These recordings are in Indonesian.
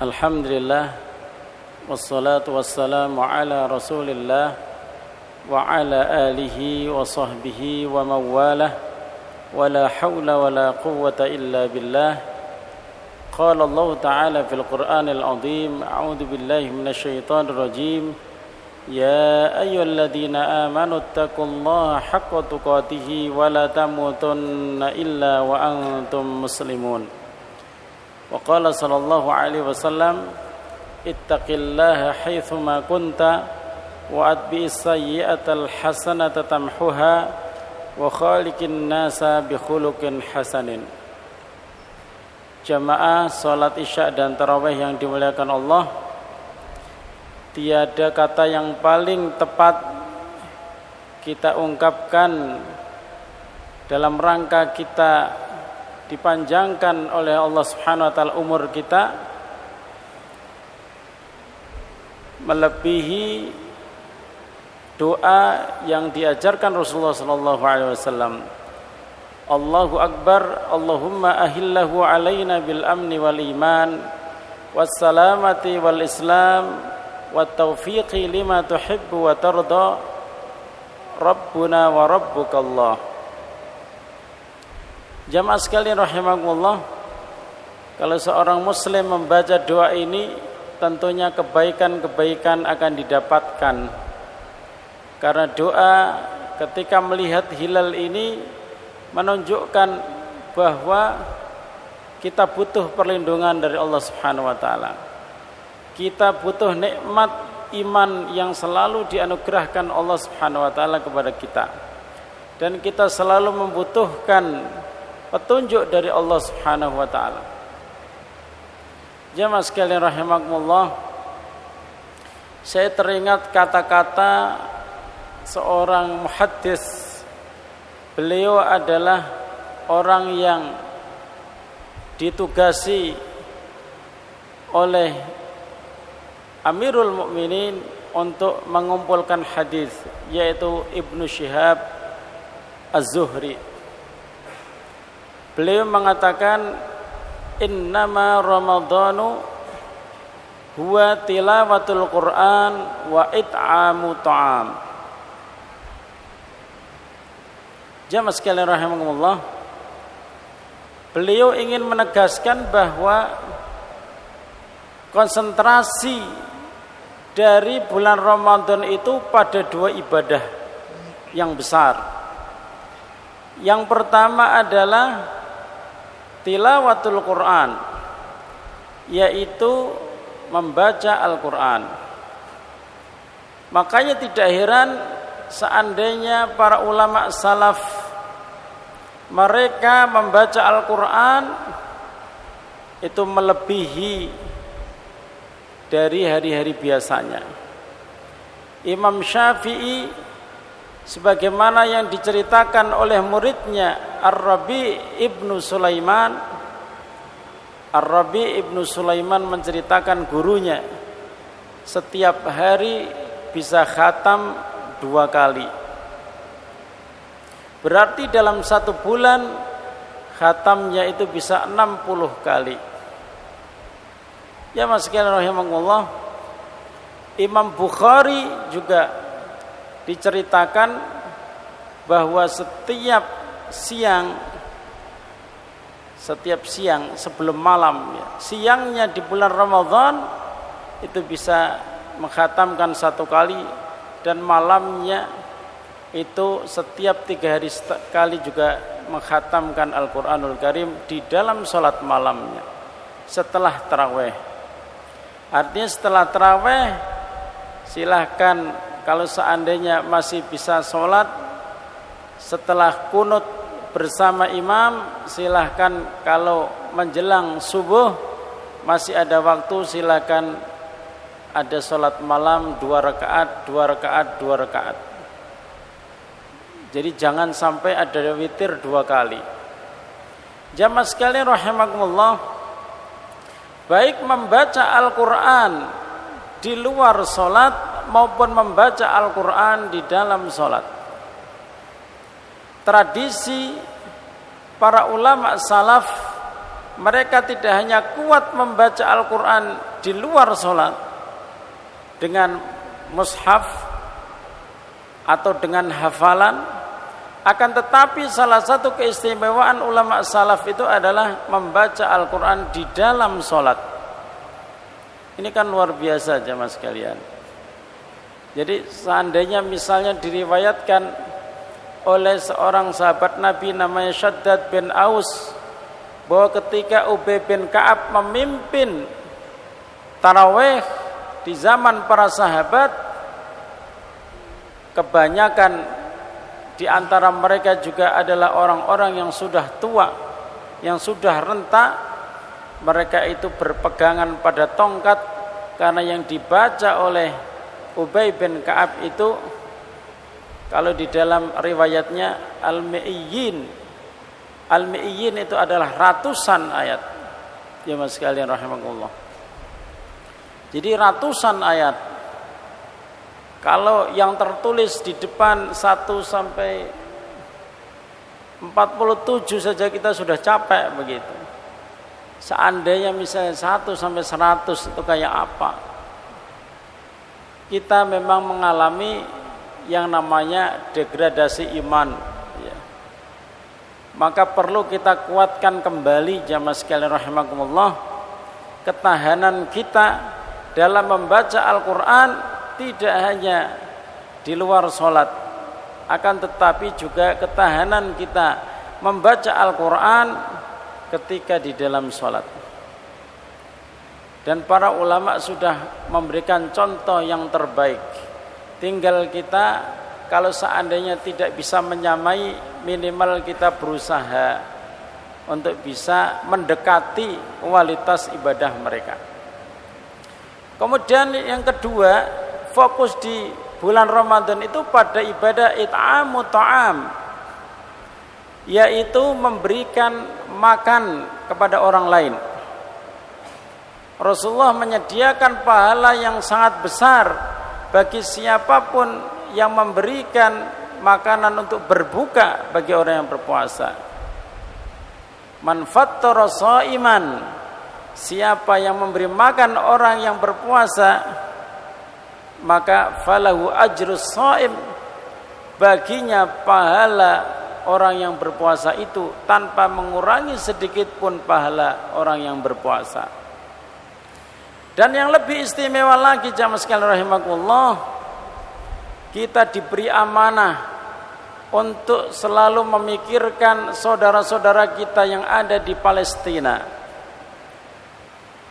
Alhamdulillah wassalatu wassalamu ala Rasulillah wa ala alihi wa sahbihi wa mawalah wa la hawla wa la quwwata illa billah. Qala Allah Ta'ala fil Qur'anil Azim, a'udzu billahi minasy syaithanir rajim. Ya ayyuhalladzina amanu taqullaha haqqa tuqatih wa la tamutunna illa wa antum muslimun. Wa qala sallallahu alaihi wasallam, ittaqillaha haitsu ma kunta wa atbi'is sayyi'atal hasanata tamhuha wa khaliqin nasa bi khuluqin hasanin. Jamaah salat Isya dan tarawih yang dimuliakan Allah, tiada kata yang paling tepat kita ungkapkan dalam rangka kita dipanjangkan oleh Allah Subhanahu wa taala umur kita melebihi doa yang diajarkan Rasulullah sallallahu alaihi wasallam. Allahu akbar, Allahumma ahillahu alaina bil amni wal iman was salamati wal islam wat taufiqi lima tuhibbu wa tarda rabbuna wa rabbukallah. Jamaah sekalian rahimakumullah, kalau seorang muslim membaca doa ini tentunya kebaikan-kebaikan akan didapatkan. Karena doa ketika melihat hilal ini menunjukkan bahwa kita butuh perlindungan dari Allah Subhanahu wa taala. Kita butuh nikmat iman yang selalu dianugerahkan Allah Subhanahu wa taala kepada kita. Dan kita selalu membutuhkan petunjuk dari Allah Subhanahu wa taala. Jamaah sekalian rahimakumullah, saya teringat kata-kata seorang muhaddis. Beliau adalah orang yang ditugasi oleh Amirul Mukminin untuk mengumpulkan hadis, yaitu Ibnu Syihab Az-Zuhri. Beliau mengatakan, innama ramadhanu huwa tilawatul Qur'an wa it'amu ta'am. Jamaah sekalian rahimakumullah, beliau ingin menegaskan bahwa konsentrasi dari bulan Ramadan itu pada dua ibadah yang besar. Yang pertama adalah tilawatul Quran, yaitu membaca Al-Quran. Makanya tidak heran seandainya para ulama salaf mereka membaca Al-Quran itu melebihi dari hari-hari biasanya. Imam Syafi'i sebagaimana yang diceritakan oleh muridnya Ar-Rabi ibnu Sulaiman. Ar-Rabi ibnu Sulaiman menceritakan gurunya setiap hari bisa khatam 2 kali. Berarti dalam 1 bulan khatamnya itu bisa 60 kali. Ya mas sekalian rahimakumullah, Imam Bukhari juga diceritakan bahwa setiap siang sebelum malam, siangnya di bulan Ramadan itu bisa mengkhatamkan 1 kali, dan malamnya itu setiap 3 hari sekali juga mengkhatamkan Al-Quranul Karim di dalam sholat malamnya setelah tarawih. Artinya setelah tarawih silahkan, kalau seandainya masih bisa sholat setelah kunut bersama imam, silahkan. Kalau menjelang subuh masih ada waktu, silahkan ada sholat malam 2 rakaat. Jadi jangan sampai ada witir 2 kali. Jamaah sekalian rahimakumullah, baik membaca Al-Quran di luar sholat maupun membaca Al-Quran di dalam sholat, tradisi para ulama salaf, mereka tidak hanya kuat membaca Al-Quran di luar sholat dengan mushaf atau dengan hafalan, akan tetapi salah satu keistimewaan ulama salaf itu adalah membaca Al-Quran di dalam sholat. Ini kan luar biasa jamaah sekalian. Jadi seandainya misalnya diriwayatkan oleh seorang sahabat Nabi namanya Syaddad bin Aus bahwa ketika Ubay bin Ka'ab memimpin tarawih di zaman para sahabat, kebanyakan di antara mereka juga adalah orang-orang yang sudah tua, yang sudah renta. Mereka itu berpegangan pada tongkat, karena yang dibaca oleh Ubay bin Ka'ab itu, kalau di dalam riwayatnya Al-Mi'iyyin itu adalah ratusan ayat. Ya mas sekalian rahimakumullah. Jadi ratusan ayat. Kalau yang tertulis di depan 1 sampai 47 saja kita sudah capek begitu. Seandainya misalnya 1 sampai 100 itu kayak apa? Kita memang mengalami yang namanya degradasi iman, ya. Maka perlu kita kuatkan kembali jamaah sekalian rahimakumullah, ketahanan kita dalam membaca Al-Quran tidak hanya di luar sholat, akan tetapi juga ketahanan kita membaca Al-Quran ketika di dalam sholat. Dan para ulama sudah memberikan contoh yang terbaik. Tinggal kita, kalau seandainya tidak bisa menyamai, minimal kita berusaha untuk bisa mendekati kualitas ibadah mereka. Kemudian yang kedua, fokus di bulan Ramadan itu pada ibadah it'amu ta'am, yaitu memberikan makan kepada orang lain. Rasulullah menyediakan pahala yang sangat besar bagi siapapun yang memberikan makanan untuk berbuka bagi orang yang berpuasa. Man fattara shaiman, siapa yang memberi makan orang yang berpuasa, maka falahu ajrus shaim, baginya pahala orang yang berpuasa itu tanpa mengurangi sedikit pun pahala orang yang berpuasa. Dan yang lebih istimewa lagi jamaah sekalian rahimakumullah, kita diberi amanah untuk selalu memikirkan saudara-saudara kita yang ada di Palestina.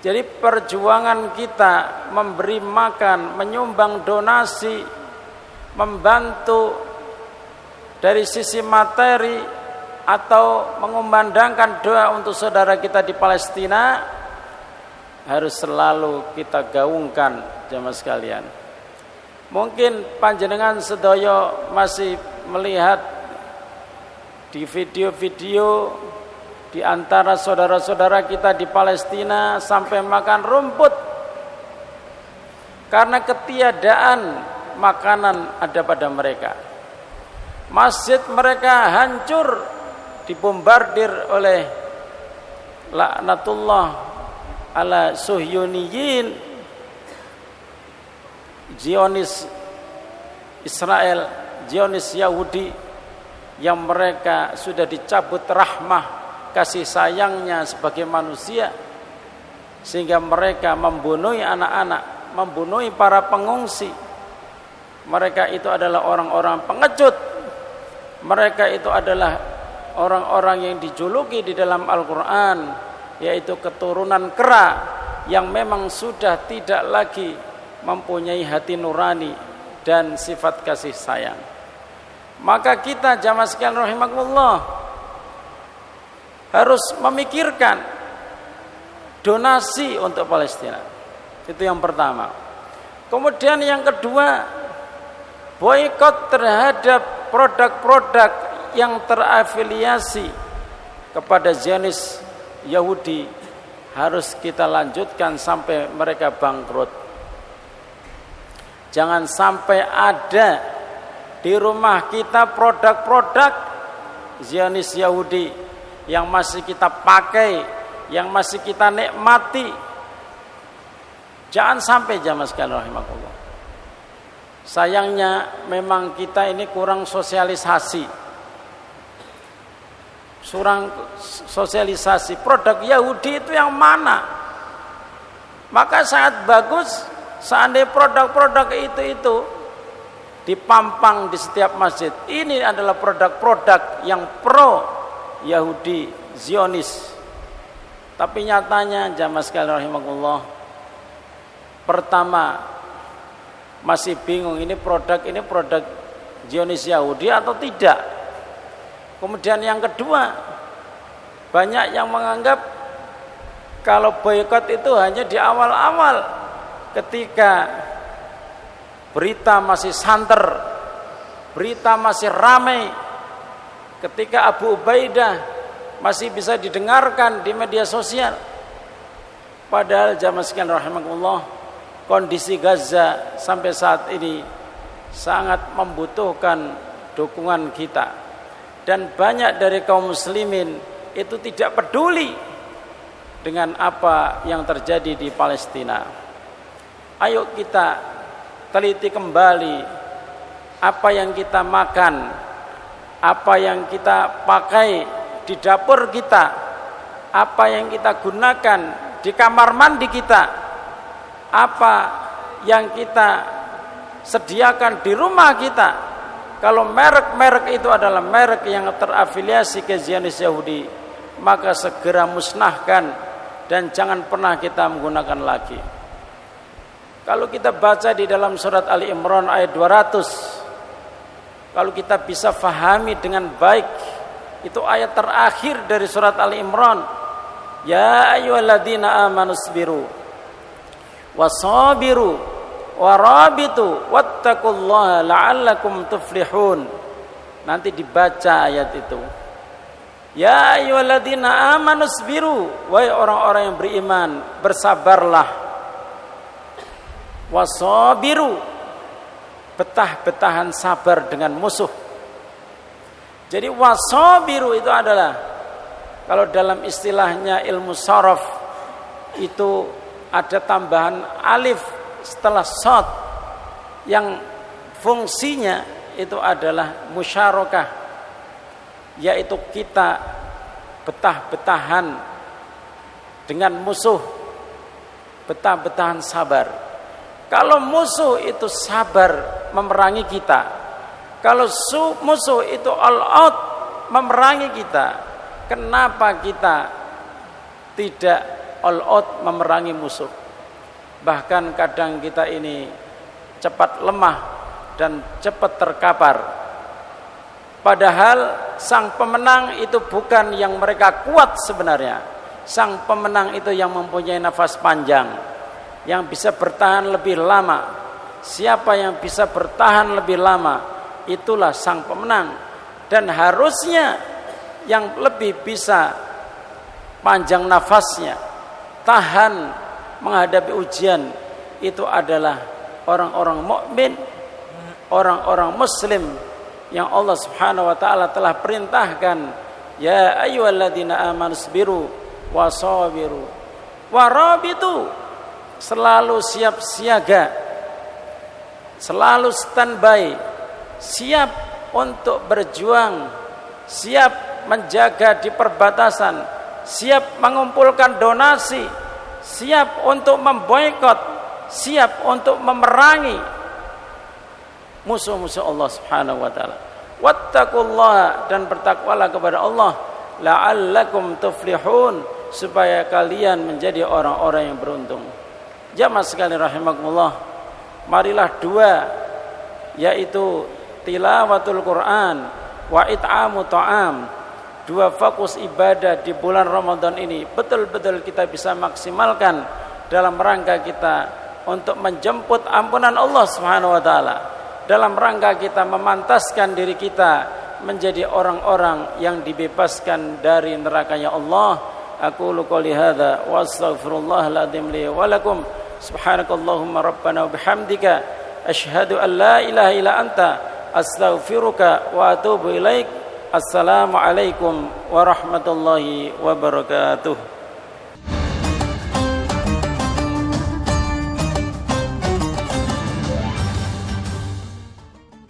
Jadi perjuangan kita memberi makan, menyumbang donasi, membantu dari sisi materi atau mengumandangkan doa untuk saudara kita di Palestina harus selalu kita gaungkan jamaah sekalian. Mungkin panjenengan sedaya masih melihat di video-video di antara saudara-saudara kita di Palestina sampai makan rumput karena ketiadaan makanan ada pada mereka. Masjid mereka hancur, dibombardir oleh laknatullah ala Suhyuniyin, Zionis Israel, Zionis Yahudi, yang mereka sudah dicabut rahmah kasih sayangnya sebagai manusia, sehingga mereka membunuh anak-anak, membunuh para pengungsi. Mereka itu adalah orang-orang pengecut. Mereka itu adalah orang-orang yang dijuluki di dalam Al-Quran, yaitu keturunan kera yang memang sudah tidak lagi mempunyai hati nurani dan sifat kasih sayang. Maka kita jamaah sekalian rahimakumullah harus memikirkan donasi untuk Palestina. Itu yang pertama. Kemudian yang kedua, boikot terhadap produk-produk yang terafiliasi kepada Zionis Yahudi harus kita lanjutkan sampai mereka bangkrut. Jangan sampai ada di rumah kita produk-produk Zionis Yahudi yang masih kita pakai, yang masih kita nikmati. Jangan sampai jamaah sekalian rahimakumullah. Sayangnya memang kita ini kurang sosialisasi. Produk Yahudi itu yang mana? Maka sangat bagus seandainya produk-produk itu dipampang di setiap masjid. Ini adalah produk-produk yang pro Yahudi, Zionis. Tapi nyatanya jamaah sekalian rahimakumullah, pertama masih bingung ini produk Zionis Yahudi atau tidak. Kemudian yang kedua, banyak yang menganggap kalau boikot itu hanya di awal-awal ketika berita masih santer, berita masih ramai, ketika Abu Ubaidah masih bisa didengarkan di media sosial. Padahal jamaah sekalian rahimakumullah, kondisi Gaza sampai saat ini sangat membutuhkan dukungan kita, dan banyak dari kaum muslimin itu tidak peduli dengan apa yang terjadi di Palestina. Ayo kita teliti kembali apa yang kita makan, apa yang kita pakai di dapur kita, apa yang kita gunakan di kamar mandi kita, apa yang kita sediakan di rumah kita. Kalau merek-merek itu adalah merek yang terafiliasi ke Zionis Yahudi, maka segera musnahkan dan jangan pernah kita menggunakan lagi. Kalau kita baca di dalam surat Ali Imran ayat 200, kalau kita bisa fahami dengan baik, itu ayat terakhir dari surat Ali Imran. Ya ayyuhalladzina amanu sabiru wasabiru warabitu wattaqullaha la'allakum tuflihun. Nanti dibaca ayat itu. Ya ayyuhalladzina amanu sabiru, wahai orang-orang yang beriman, bersabarlah. Wasabiru, betah-betahan sabar dengan musuh. Jadi wasabiru itu adalah, kalau dalam istilahnya ilmu sharaf itu ada tambahan alif setelah shad yang fungsinya itu adalah musyarakah, yaitu kita betah-betahan dengan musuh, betah-betahan sabar. Kalau musuh itu sabar memerangi kita, kalau musuh itu all out memerangi kita, kenapa kita tidak all out memerangi musuh? Bahkan kadang kita ini cepat lemah dan cepat terkapar. Padahal sang pemenang itu bukan yang mereka kuat sebenarnya. Sang pemenang itu yang mempunyai nafas panjang, yang bisa bertahan lebih lama. Siapa yang bisa bertahan lebih lama, itulah sang pemenang. Dan harusnya yang lebih bisa panjang nafasnya, tahan menghadapi ujian, itu adalah orang-orang mukmin, orang-orang muslim yang Allah Subhanahu wa taala telah perintahkan, ya ayyuhalladzina amanu sabiru wasabiru warabitu, selalu siap siaga, selalu standby, siap untuk berjuang, siap menjaga di perbatasan, siap mengumpulkan donasi, siap untuk memboikot, siap untuk memerangi musuh-musuh Allah Subhanahu wa taala. Wattaqullaha, dan bertakwalah kepada Allah, la'allakum tuflihun, supaya kalian menjadi orang-orang yang beruntung. Jamaah sekalian rahimakumullah, marilah dua, yaitu tilawatul Quran wa it'amu ta'am, dua fokus ibadah di bulan Ramadan ini betul-betul kita bisa maksimalkan dalam rangka kita untuk menjemput ampunan Allah Subhanahu wa taala, dalam rangka kita memantaskan diri kita menjadi orang-orang yang dibebaskan dari nerakanya Allah. Aqulu qouli hadza wa astaghfirullahal adzim li wa lakum. Subhanakallahumma rabbana wa bihamdika asyhadu an la ilaha illa anta astaghfiruka wa atubu ilaik. Assalamualaikum warahmatullahi wabarakatuh.